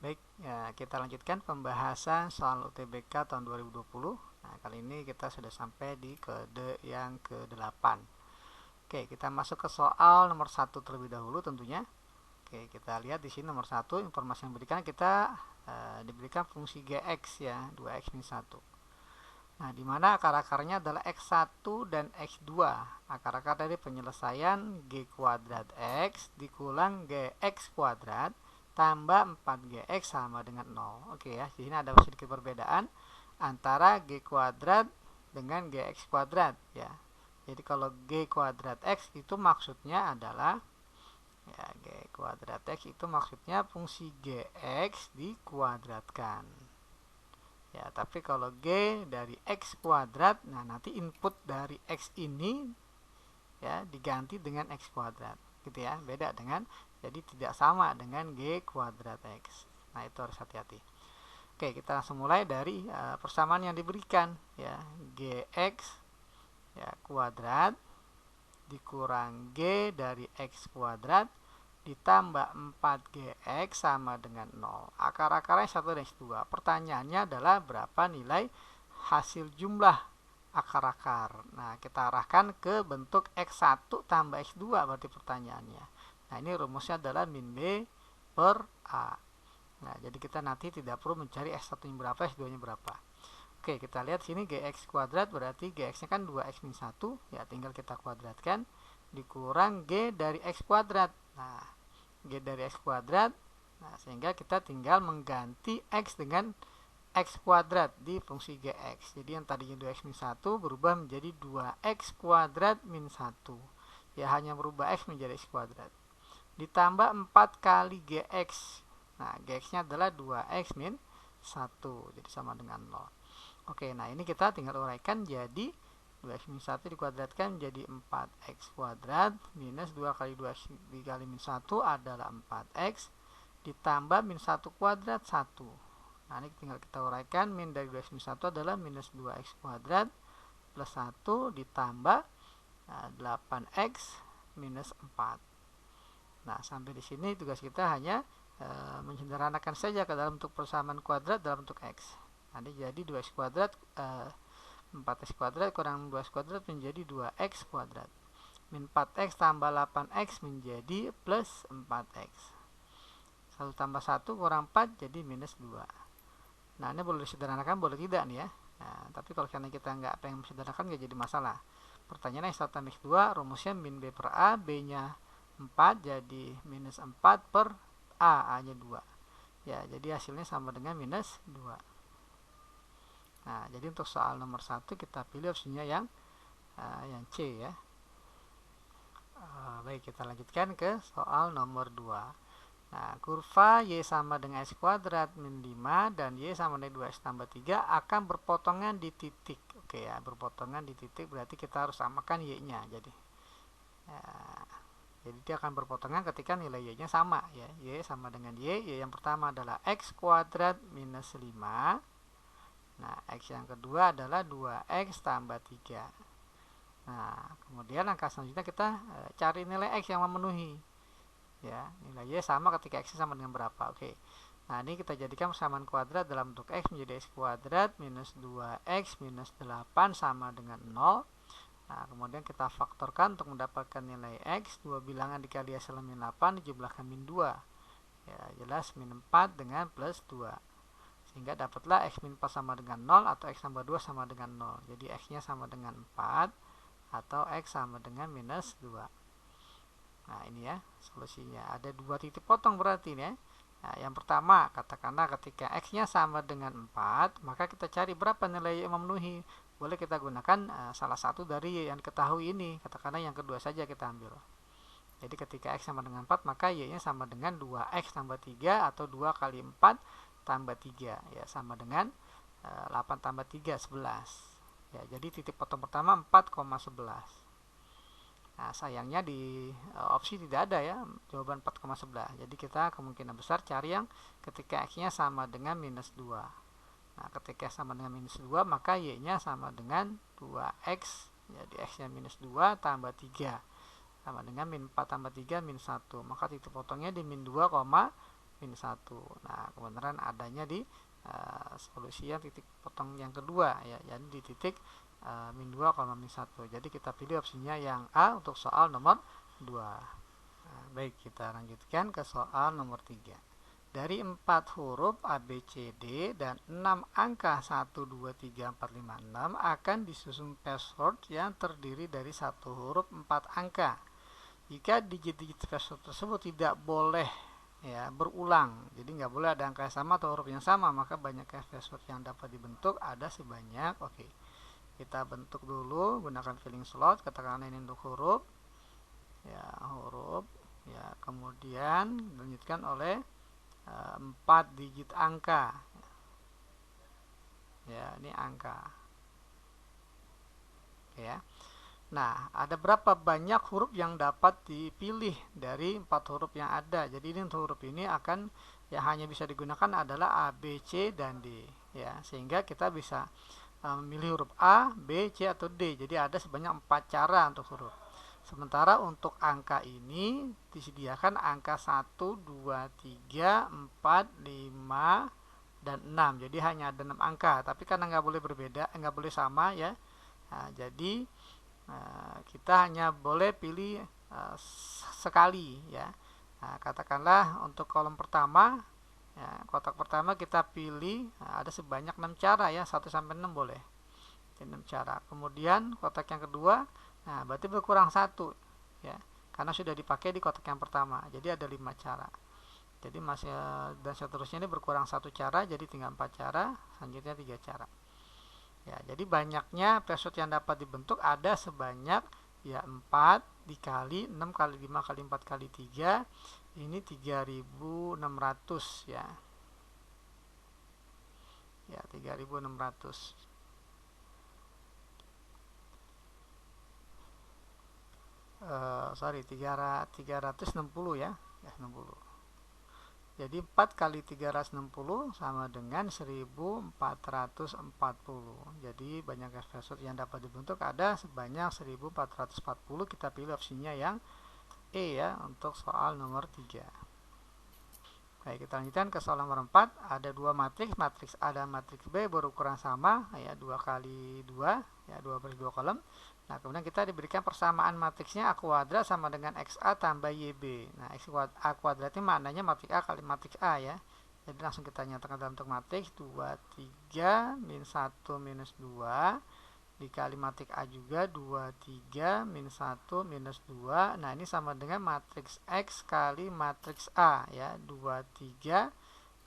Baik, ya, kita lanjutkan pembahasan soal UTBK tahun 2020. Nah, kali ini kita sudah sampai di kode yang ke-8. Oke, kita masuk ke soal nomor 1 terlebih dahulu tentunya. Oke, kita lihat di sini nomor 1, informasi yang diberikan kita diberikan fungsi gx ya, 2x min 1. Nah, di mana akar-akarnya adalah x1 dan x2. Akar-akar dari penyelesaian g kuadrat x dikulang gx kuadrat tambah 4gx sama dengan 0. Oke ya, di sini ada sedikit perbedaan antara g kuadrat dengan gx kuadrat ya. Jadi kalau g kuadrat x itu maksudnya adalah ya, g kuadrat x itu maksudnya fungsi gx dikuadratkan. Ya, tapi kalau g dari x kuadrat, nah nanti input dari x ini ya diganti dengan x kuadrat, gitu ya. Beda dengan, jadi tidak sama dengan g kuadrat x. Nah, itu harus hati-hati. Oke, kita langsung mulai dari persamaan yang diberikan ya. Gx ya kuadrat dikurang g dari x kuadrat ditambah 4gx sama dengan 0. Akar-akarnya 1 dan x2. Pertanyaannya adalah berapa nilai hasil jumlah akar-akar. Nah, kita arahkan ke bentuk x1 tambah x2 berarti pertanyaannya. Nah, ini rumusnya adalah min b per a. Nah, jadi kita nanti tidak perlu mencari x1 nya berapa, x2 nya berapa. Oke, kita lihat sini gx kuadrat berarti gx nya kan 2x min 1, ya tinggal kita kuadratkan dikurang g dari x kuadrat. Nah, g dari x kuadrat, nah sehingga kita tinggal mengganti x dengan x kuadrat di fungsi gx. Jadi yang tadinya 2x min 1 berubah menjadi 2x kuadrat min 1. Ya, hanya berubah x menjadi x kuadrat. Ditambah 4 kali gx. Nah, gx-nya adalah 2x min 1. Jadi sama dengan 0. Oke, nah ini kita tinggal uraikan jadi 2x min 1 dikuadratkan menjadi 4x kuadrat minus 2 kali 2x dikali min 1 adalah 4x ditambah min 1 kuadrat 1. Nah, ini tinggal kita uraikan, min dari 2x min 1 adalah minus 2x kuadrat plus 1 ditambah 8x minus 4. Nah, sampai di sini tugas kita hanya menyederhanakan saja ke dalam bentuk persamaan kuadrat dalam bentuk x. Nanti jadi 2x kuadrat 4x kuadrat kurang 2x kuadrat menjadi 2x kuadrat. Min 4x tambah 8x menjadi plus 4x. 1 tambah 1 kurang 4 jadi minus 2. Nah, ini boleh disederhanakan, boleh tidak nih ya. Nah, tapi kalau karena kita nggak pengen disederhanakan nggak jadi masalah. Pertanyaannya x1 tambah x2, rumusnya min b per a, b-nya 4 jadi minus 4 per a, a-nya 2. Ya, jadi hasilnya sama dengan minus 2. Nah, jadi untuk soal nomor 1 kita pilih opsinya yang C ya. Baik, kita lanjutkan ke soal nomor 2. Nah, kurva y sama dengan x kuadrat min 5 dan y sama dengan 2x tambah 3 akan berpotongan di titik. Oke ya, berpotongan di titik berarti kita harus samakan y-nya. Jadi dia akan berpotongan ketika nilai y-nya sama ya. Y sama dengan y yang pertama adalah x kuadrat minus 5. Nah, x yang kedua adalah 2x tambah 3. Nah, kemudian langkah selanjutnya kita cari nilai x yang memenuhi. Ya, nilai y sama ketika x sama dengan berapa. Oke. Nah, ini kita jadikan persamaan kuadrat dalam bentuk x menjadi x kuadrat minus 2x minus 8 sama dengan 0. Nah, kemudian kita faktorkan untuk mendapatkan nilai x. Dua bilangan dikali hasil min 8 dijumlahkan min 2. Ya, jelas min 4 dengan plus 2. Sehingga dapatlah x min 4 sama dengan 0 atau x tambah 2 sama dengan 0. Jadi x-nya sama dengan 4 atau x sama dengan minus 2. Nah, ini ya solusinya. Ada 2 titik potong berarti ini ya. Nah, yang pertama, katakanlah ketika x-nya sama dengan 4, maka kita cari berapa nilai y yang memenuhi. Boleh kita gunakan salah satu dari y yang diketahui ini. Katakanlah yang kedua saja kita ambil. Jadi ketika x sama dengan 4, maka y-nya sama dengan 2x tambah 3 atau 2 kali 4 tambah 3 ya, sama dengan 8 tambah 3 11 ya. Jadi titik potong pertama 4,11. Nah, sayangnya di opsi tidak ada ya jawaban 4,11. Jadi kita kemungkinan besar cari yang ketika x nya sama dengan minus 2. Nah, ketika sama dengan minus 2 maka y nya sama dengan 2x. Jadi x nya minus 2 tambah 3 sama dengan min 4 tambah 3 min 1. Maka titik potongnya di min 2,2. min 1. Nah, kebenaran adanya di solusi yang titik potong yang kedua ya, jadi di titik min 2, min 1. Jadi kita pilih opsinya yang A untuk soal nomor 2. Nah, baik, kita lanjutkan ke soal nomor 3. Dari 4 huruf A, B, C, D dan 6 angka 1, 2, 3, 4, 5, 6 akan disusun password yang terdiri dari 1 huruf 4 angka. Jika digit-digit password tersebut tidak boleh ya berulang, jadi nggak boleh ada angka yang sama atau huruf yang sama, maka banyak password yang dapat dibentuk ada sebanyak, oke, kita bentuk dulu gunakan filling slot, katakanlah ini untuk huruf ya, kemudian dilanjutkan oleh 4 digit angka ya, ini angka ya. Nah, ada berapa banyak huruf yang dapat dipilih dari 4 huruf yang ada. Jadi ini untuk huruf ini akan ya hanya bisa digunakan adalah A, B, C, dan D ya. Sehingga kita bisa memilih huruf A, B, C, atau D. Jadi ada sebanyak 4 cara untuk huruf. Sementara untuk angka ini disediakan angka 1, 2, 3, 4, 5, dan 6. Jadi hanya ada 6 angka. Tapi karena nggak boleh berbeda, nggak boleh sama ya. Nah, jadi kita hanya boleh pilih sekali ya. Nah, katakanlah untuk kolom pertama ya, kotak pertama kita pilih ada sebanyak 6 cara ya, 1 sampai 6 boleh. 6 cara. Kemudian kotak yang kedua, nah berarti berkurang 1 ya, karena sudah dipakai di kotak yang pertama. Jadi ada 5 cara. Jadi masih dan seterusnya ini berkurang 1 cara, jadi tinggal 4 cara, selanjutnya 3 cara. Ya, jadi banyaknya password yang dapat dibentuk ada sebanyak ya 4 dikali 6 kali 5 kali 4 kali 3, ini 3600 ya. Ya, 3600. Sorry, 360 ya. Ya, 60. Jadi 4 kali 360 sama dengan 1440. Jadi banyak password yang dapat dibentuk ada sebanyak 1440. Kita pilih opsinya yang E ya untuk soal nomor 3. Baik, kita lanjutkan ke soal nomor 4. Ada 2 matriks, matriks A dan matriks B berukuran sama ya, 2 kali 2 ya, 2 per 2 kolom. Nah, kemudian kita diberikan persamaan matriksnya A kuadrat sama dengan XA tambah YB. Nah, A kuadrat ini maknanya matriks A kali matriks A ya. Jadi langsung kita nyatakan dalam bentuk matriks 2, 3, min 1, minus 2. Dikali matriks A juga 2, 3, min 1, minus 2. Nah, ini sama dengan matriks X kali matriks A ya. 2, 3,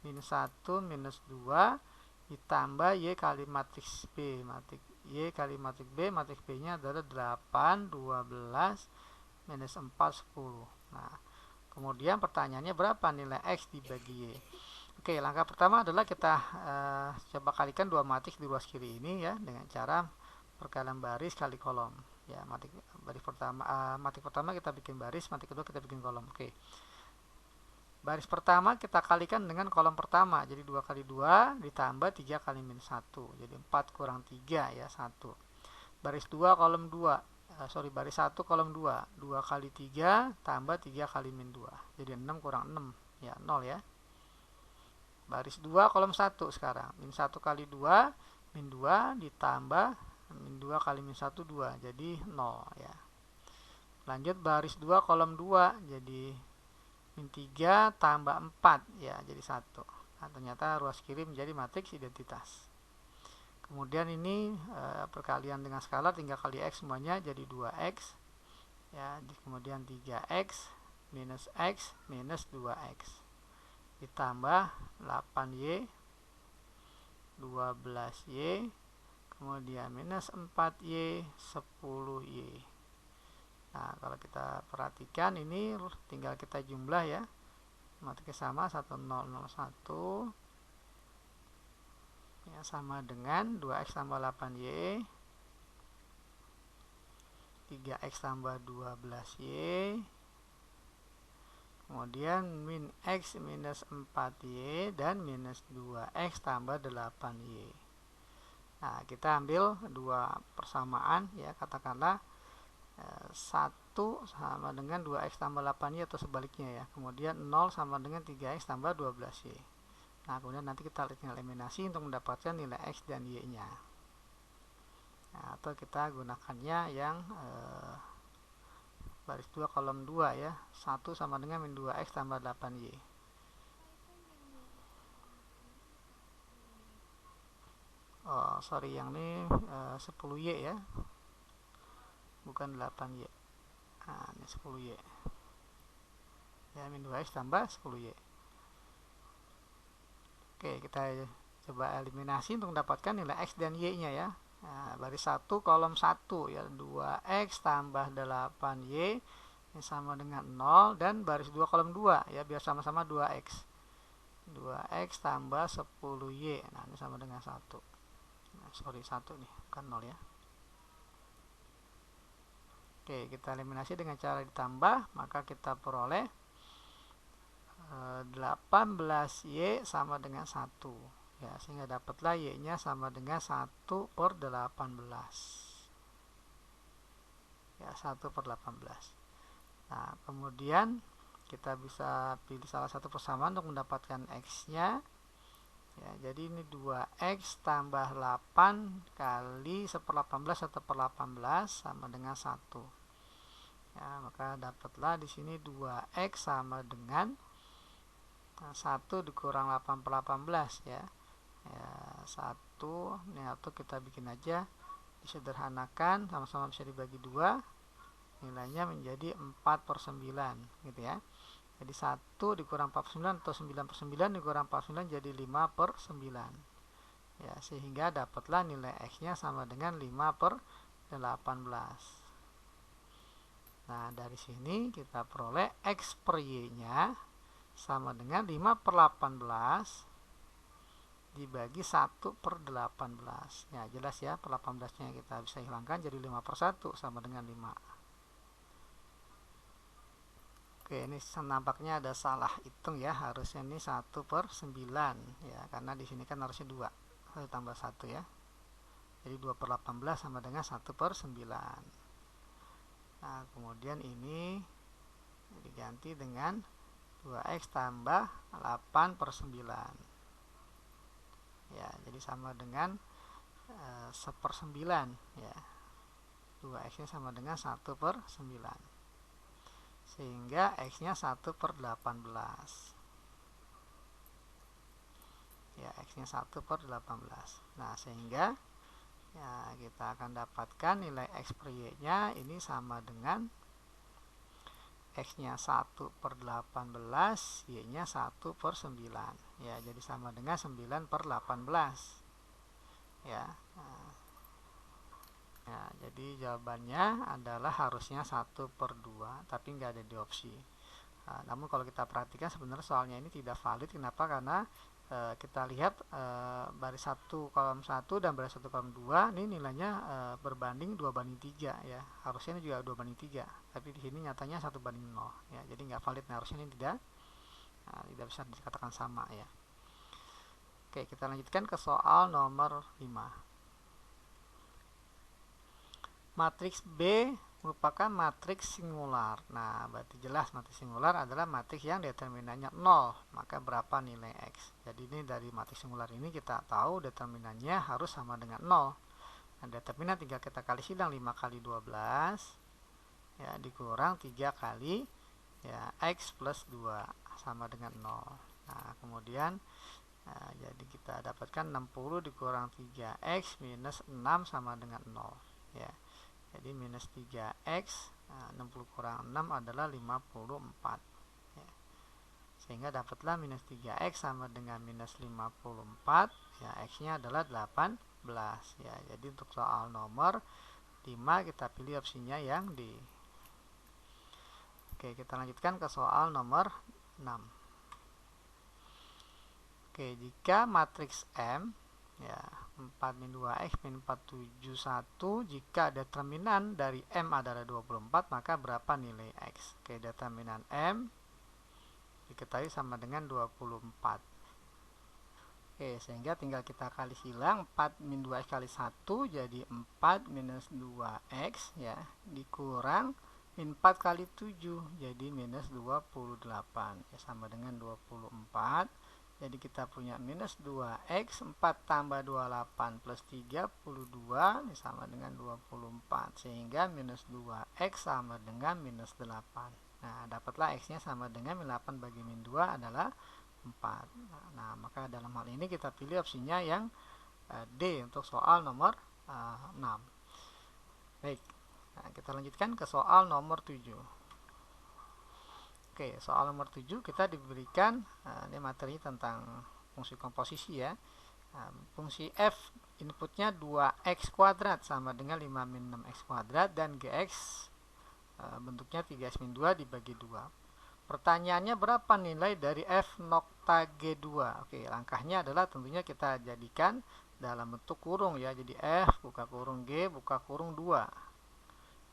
min 1, minus 2. Ditambah Y kali matriks B. Matriks Y kali matriks B, matriks B nya adalah 8, 12, minus 4, 10. Nah, kemudian pertanyaannya berapa nilai X dibagi Y. Oke, langkah pertama adalah kita coba kalikan 2 matriks di ruas kiri ini ya, dengan cara perkalian baris kali kolom ya. Matriks pertama kita bikin baris, matriks kedua kita bikin kolom. Oke, baris pertama kita kalikan dengan kolom pertama, jadi 2 kali 2 ditambah 3 kali min 1, jadi 4 kurang 3 ya, 1. Baris 2 kolom 2, baris 1 kolom 2, 2 kali 3 tambah 3 kali min 2, jadi 6 kurang 6 ya, 0 ya. Baris 2 kolom 1 sekarang, min 1 kali 2, min 2 ditambah min 2 kali min 1, 2, jadi 0 ya. Lanjut baris 2 kolom 2, jadi min 3 tambah 4 ya, jadi 1. Nah, ternyata ruas kiri menjadi matriks identitas. Kemudian ini perkalian dengan skalar, tinggal kali X semuanya, jadi 2X ya. Kemudian 3X minus X minus 2X ditambah 8Y 12Y, kemudian minus 4Y 10Y. Nah, kalau kita perhatikan ini tinggal kita jumlah ya. Matriksnya sama, 1001 ya, sama dengan 2X tambah 8Y, 3X tambah 12Y, kemudian min X minus 4Y, dan minus 2X tambah 8Y. Nah, kita ambil dua persamaan ya, katakanlah 1 sama dengan 2x tambah 8y atau sebaliknya ya. Kemudian 0 sama dengan 3x tambah 12y. Nah, kemudian nanti kita eliminasi untuk mendapatkan nilai x dan y-nya. Nah, atau kita gunakannya yang baris 2 kolom 2 ya. 1 sama dengan min 2x tambah 8y. Oh, sorry, yang ini 10y ya. Bukan 8y. Nah, ini 10y. Ya, min 2x tambah 10y. Oke, kita coba eliminasi untuk mendapatkan nilai x dan y-nya ya. Nah, baris 1 kolom 1 ya, 2x tambah 8y ini sama dengan 0, dan baris 2 kolom 2 ya, biar sama-sama 2x. 2x tambah 10y. Nah, ini sama dengan 1. Nah, sorry, 1 nih, bukan 0 ya. Oke, kita eliminasi dengan cara ditambah, maka kita peroleh 18y sama dengan 1 ya, sehingga dapatlah y-nya sama dengan 1 per 18 ya, 1 per 18. Nah, kemudian kita bisa pilih salah satu persamaan untuk mendapatkan x-nya ya. Jadi ini 2x tambah 8 kali 1/18 atau per 18 sama dengan 1 ya, maka dapatlah di sini 2x sama dengan 1 dikurang 8 per 18 ya. Ya, 1 ini atau kita bikin aja, disederhanakan, sama-sama bisa dibagi 2, nilainya menjadi 4 per 9 gitu ya. Jadi 1 dikurang 4 per 9 atau 9 per 9 dikurang 4 per 9 jadi 5 per 9 ya, sehingga dapatlah nilai x nya sama dengan 5 per 18. Nah, dari sini kita peroleh x per y nya sama dengan 5 per 18 dibagi 1 per 18 ya, jelas ya, per 18 nya kita bisa hilangkan jadi 5 per 1 sama dengan 5. Oke, ini nampaknya ada salah hitung ya, harusnya ini 1 per 9 ya, karena di sini kan harusnya 2 tambah 1 ya, jadi 2 per 18 sama dengan 1 per 9. Nah, kemudian ini diganti dengan 2x tambah 8 per 9 ya, jadi sama dengan 1/9 ya, 2x nya sama dengan 1 per 9 sehingga x nya 1 per 18 ya, x nya 1 per 18. Nah, sehingga ya, kita akan dapatkan nilai x per y nya ini sama dengan x nya 1 per 18, y nya 1 per 9 ya, jadi sama dengan 9 per 18 ya. Ya, jadi jawabannya adalah harusnya 1 per 2, tapi nggak ada di opsi. Namun kalau kita perhatikan sebenarnya soalnya ini tidak valid. Kenapa? Karena kita lihat baris 1 kolom 1 dan baris 1 kolom 2 ini nilainya berbanding 2/3 ya. Harusnya ini juga 2/3, tapi di sini nyatanya 1/0 ya. Jadi nggak valid. Nah, harusnya ini tidak bisa dikatakan sama ya. Oke, kita lanjutkan ke soal nomor 5. Matriks B merupakan matriks singular. Nah, berarti jelas matriks singular adalah matriks yang determinannya 0. Maka berapa nilai x? Jadi ini dari matriks singular ini kita tahu determinannya harus sama dengan 0. Nah, determinan tinggal kita kali silang, 5 kali 12 ya, dikurang 3 kali ya, x plus 2 sama dengan 0. Nah, kemudian jadi kita dapatkan 60 dikurang 3x minus 6 sama dengan 0 ya. Jadi minus 3x, 60 kurang 6 adalah 54 ya. Sehingga dapatlah minus 3x sama dengan minus 54 ya, x nya adalah 18 ya. Jadi untuk soal nomor 5 kita pilih opsinya yang D. Oke, kita lanjutkan ke soal nomor 6. Oke, jika matriks M ya, 4 min 2x min 4 7 1, jika determinan dari M adalah 24, maka berapa nilai x? Oke, determinan M diketahui sama dengan 24. Oke, sehingga tinggal kita kali silang 4 min 2x kali 1 jadi 4 minus 2x ya, dikurang min 4 kali 7 jadi minus 28 ya, sama dengan 24. Jadi kita punya minus 2x 4 tambah 28 plus 32 ini sama dengan 24, sehingga minus 2x sama dengan minus 8. Nah, dapatlah x nya sama dengan min 8 bagi min 2 adalah 4. Nah, maka dalam hal ini kita pilih opsinya yang D untuk soal nomor 6. Baik, nah, kita lanjutkan ke soal nomor 7. Oke, soal nomor 7 kita diberikan ini materi tentang fungsi komposisi ya. Fungsi f inputnya 2x kuadrat sama dengan 5 min 6x kuadrat, dan gx bentuknya 3x min 2 dibagi 2. Pertanyaannya berapa nilai dari f nokta G2? Oke, langkahnya adalah tentunya kita jadikan dalam bentuk kurung ya. Jadi f buka kurung G buka kurung 2.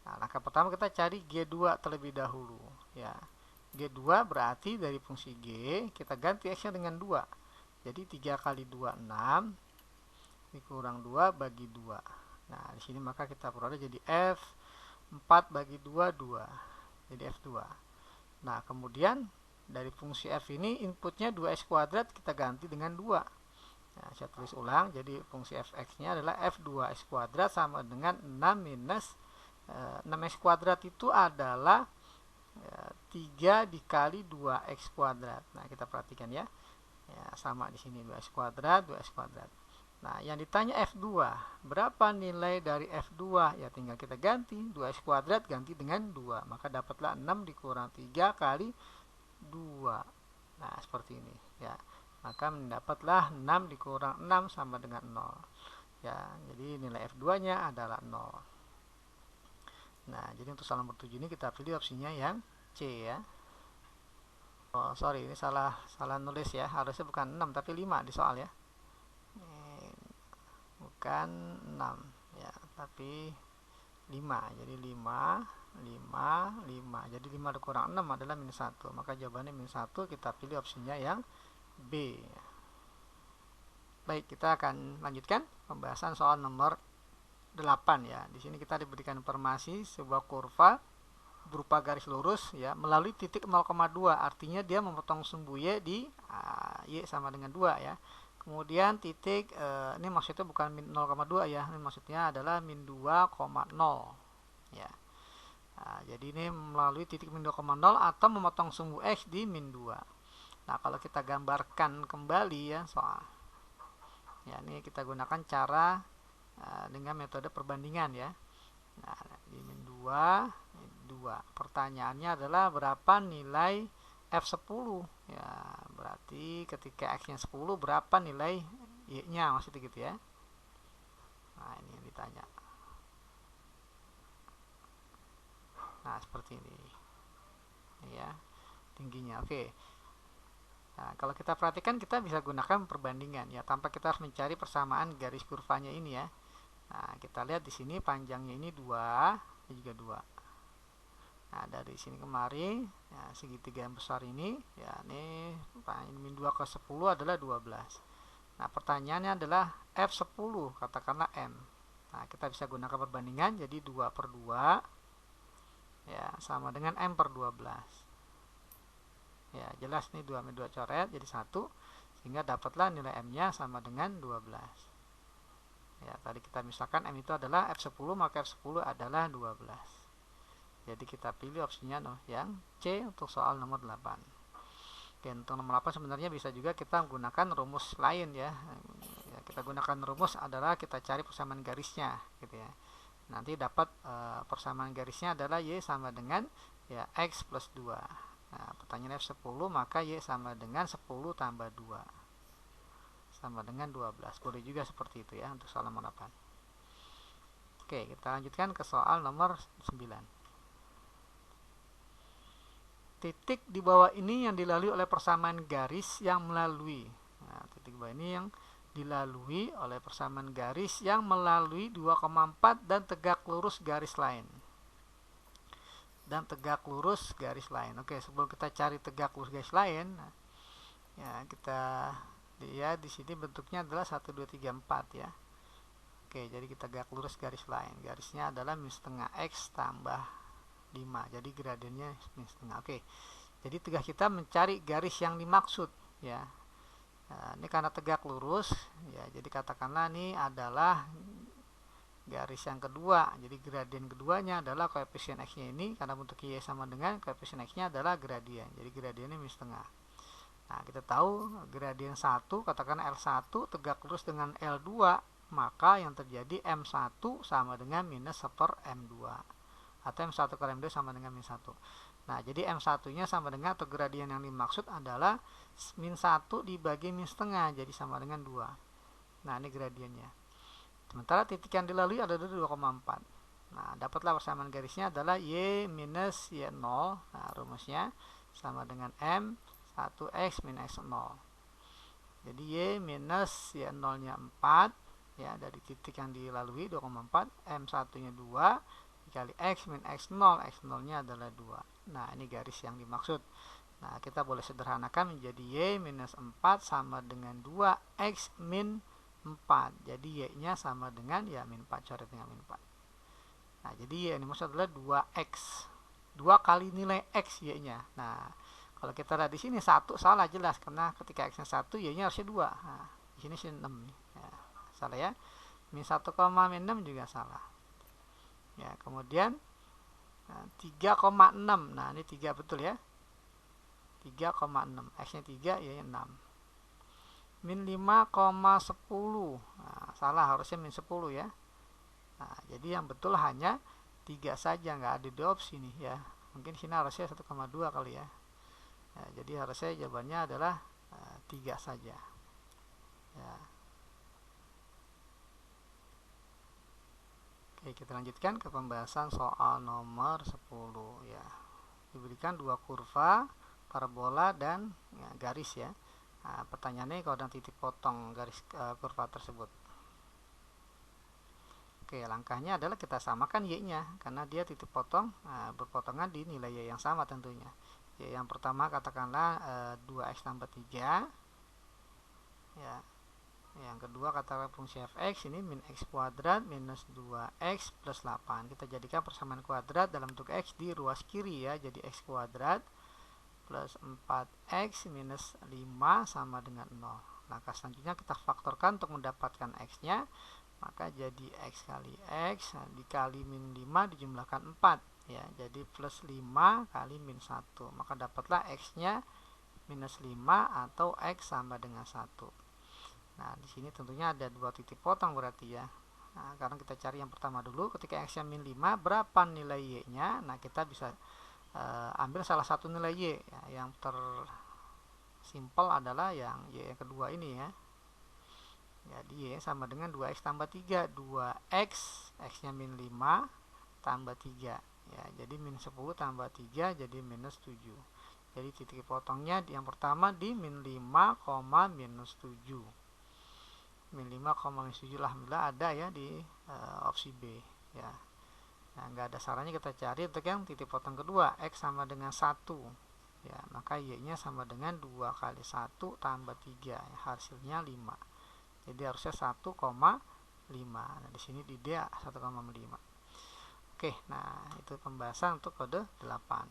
Nah, langkah pertama kita cari G2 terlebih dahulu ya. G2 berarti dari fungsi G kita ganti x-nya dengan 2. Jadi 3 kali 2 6 dikurang 2 bagi 2. Nah, di sini maka kita peroleh jadi f 4 bagi 2 2. Jadi f2. Nah, kemudian dari fungsi f ini inputnya 2x kuadrat kita ganti dengan 2. Nah, saya tulis ulang, jadi fungsi fx-nya adalah f2x kuadrat sama dengan 6 minus 6x kuadrat itu adalah 3 dikali 2x kuadrat. Nah, kita perhatikan ya. Sama di sini 2x kuadrat, 2x kuadrat. Nah, yang ditanya f2, berapa nilai dari f2? Ya tinggal kita ganti, 2x kuadrat ganti dengan 2. Maka dapatlah 6 dikurang 3 kali 2. Nah, seperti ini ya. Maka mendapatlah 6 dikurang 6 sama dengan 0. Ya, jadi nilai f2-nya adalah 0. Nah, jadi untuk soal nomor 7 ini kita pilih opsinya yang C ya. Oh, sorry, ini salah nulis ya. Harusnya bukan 6 tapi 5 di soal ya. Bukan 6 ya, tapi 5. Jadi 5 jadi 5 dikurang 6 adalah minus 1. Maka jawabannya minus 1. Kita pilih opsinya yang B. Baik, kita akan lanjutkan pembahasan soal nomor 8 ya. Di sini kita diberikan informasi sebuah kurva berupa garis lurus ya melalui titik 0,2, artinya dia memotong sumbu Y di Y sama dengan 2 ya. Kemudian titik ini maksudnya bukan min 0,2 ya, ini maksudnya adalah min 2,0 ya. Nah, jadi ini melalui titik min 2,0 atau memotong sumbu X di min 2. Nah, kalau kita gambarkan kembali ya soal ya, ini kita gunakan cara dengan metode perbandingan ya. Nah, di min 2 pertanyaannya adalah berapa nilai F10 ya, berarti ketika X nya 10 berapa nilai Y nya, maksudnya gitu ya. Nah, ini yang ditanya. Nah, seperti ini ya tingginya. Oke. Nah, kalau kita perhatikan kita bisa gunakan perbandingan ya, tanpa kita harus mencari persamaan garis kurvanya ini ya. Nah, kita lihat di sini panjangnya ini 2, ini juga 2. Nah, dari sini kemari ya, segitiga yang besar ini ya, ini min 2 ke 10 adalah 12. Nah, pertanyaannya adalah F10 katakanlah M. Nah, kita bisa gunakan perbandingan, jadi 2 per 2 ya sama dengan M per 12 ya, jelas nih 2 min 2 coret jadi 1, sehingga dapatlah nilai M nya sama dengan 12 ya. Tadi kita misalkan M itu adalah F10, maka F10 adalah 12. Jadi kita pilih opsinya yang C untuk soal nomor 8. Oke, untuk nomor 8 sebenarnya bisa juga kita menggunakan rumus lain ya. Kita gunakan rumus adalah kita cari persamaan garisnya gitu ya. Nanti dapat persamaan garisnya adalah Y sama dengan ya X plus 2. Nah, pertanyaan F10 maka Y sama dengan 10 tambah 2 sama dengan 12. Boleh juga seperti itu ya untuk soal nomor 8. Oke, kita lanjutkan ke soal nomor 9. Titik di bawah ini yang dilalui oleh persamaan garis yang melalui. Nah, titik di bawah ini yang dilalui oleh persamaan garis yang melalui 2,4 dan tegak lurus garis lain. Oke, sebelum kita cari tegak lurus garis lain, ya kita dia di sini bentuknya adalah 1 2 3 4 ya. Oke, jadi kita tegak lurus garis lain. Garisnya adalah min setengah X tambah 5. Jadi gradiennya min setengah. Oke. Jadi tugas kita mencari garis yang dimaksud ya. Nah, ini karena tegak lurus ya. Jadi katakanlah ini adalah garis yang kedua. Jadi gradien keduanya adalah koefisien X-nya ini, karena bentuk Y sama dengan koefisien X-nya adalah gradien. Jadi gradiennya min setengah. Nah, kita tahu gradien 1, katakan L1 tegak lurus dengan L2, maka yang terjadi M1 sama dengan minus 1 per M2. Atau M1 per M2 sama dengan min 1. Nah, jadi M1-nya sama dengan, atau gradien yang dimaksud adalah min 1 dibagi min setengah, jadi sama dengan 2. Nah, ini gradiennya. Sementara titik yang dilalui adalah 2,4. Nah, dapatlah persamaan garisnya adalah Y minus Y0. Nah, rumusnya sama dengan M 1X min X0. Jadi Y minus Y0 nya 4 ya, dari titik yang dilalui 2,4, M1 nya 2 dikali X min X0, X0 nya adalah 2. Nah, ini garis yang dimaksud. Nah, kita boleh sederhanakan menjadi Y minus 4 sama dengan 2X min 4. Jadi Y nya sama dengan ya min 4, coret dengan min 4. Nah, jadi Y yang dimaksud adalah 2X. 2 kali nilai X Y nya. Nah, kalau kita lihat di sini 1 salah jelas, karena ketika X-nya 1, Y-nya harusnya 2. Nah, di sini 6. Ya, salah ya. Min 1, min 6 juga salah. Ya, kemudian 3,6. Nah, ini 3 betul ya. 3,6. X-nya 3, Y-nya 6. Min 5,10. Nah, salah, harusnya min 10 ya. Nah, jadi yang betul hanya 3 saja, nggak ada di opsi nih ya. Mungkin sini harusnya 1,2 kali ya. Ya, jadi harusnya jawabannya adalah 3 saja ya. Oke, kita lanjutkan ke pembahasan soal nomor 10 ya. Diberikan dua kurva, parabola dan ya, garis ya. Nah, pertanyaannya kalau ada titik potong garis kurva tersebut. Oke, langkahnya adalah kita samakan Y-nya, karena dia titik potong berpotongan di nilai Y yang sama tentunya. Ya, yang pertama katakanlah 2X tambah 3 ya. Yang kedua katakanlah fungsi fx ini min X kuadrat minus 2X plus 8. Kita jadikan persamaan kuadrat dalam bentuk X di ruas kiri ya. Jadi X kuadrat plus 4X minus 5 sama dengan 0. Langkah selanjutnya kita faktorkan untuk mendapatkan X-nya. Maka jadi X kali X dikali min 5 dijumlahkan 4 ya, jadi plus 5 kali min 1, maka dapatlah X nya minus 5 atau X sama dengan 1. Nah, di sini tentunya ada dua titik potong berarti ya. Nah, karena kita cari yang pertama dulu, ketika X nya min 5 berapa nilai Y nya. Nah, kita bisa ambil salah satu nilai Y ya. Yang tersimpel adalah yang Y yang kedua ini ya. Jadi Y sama dengan 2X tambah 3. 2X, X nya min 5 tambah 3 ya, jadi min 10 tambah 3 jadi minus 7. Jadi titik potongnya yang pertama di min 5, minus 7. Min 5, minus 7 alhamdulillah ada ya di opsi B ya. Nah, nggak ada sarannya kita cari untuk yang titik potong kedua, X sama dengan 1 ya, maka Y nya sama dengan 2 kali 1 tambah 3 ya, hasilnya 5. Jadi harusnya 1,5. Nah, di sini di D 1,5. Oke, nah itu pembahasan untuk kode 8.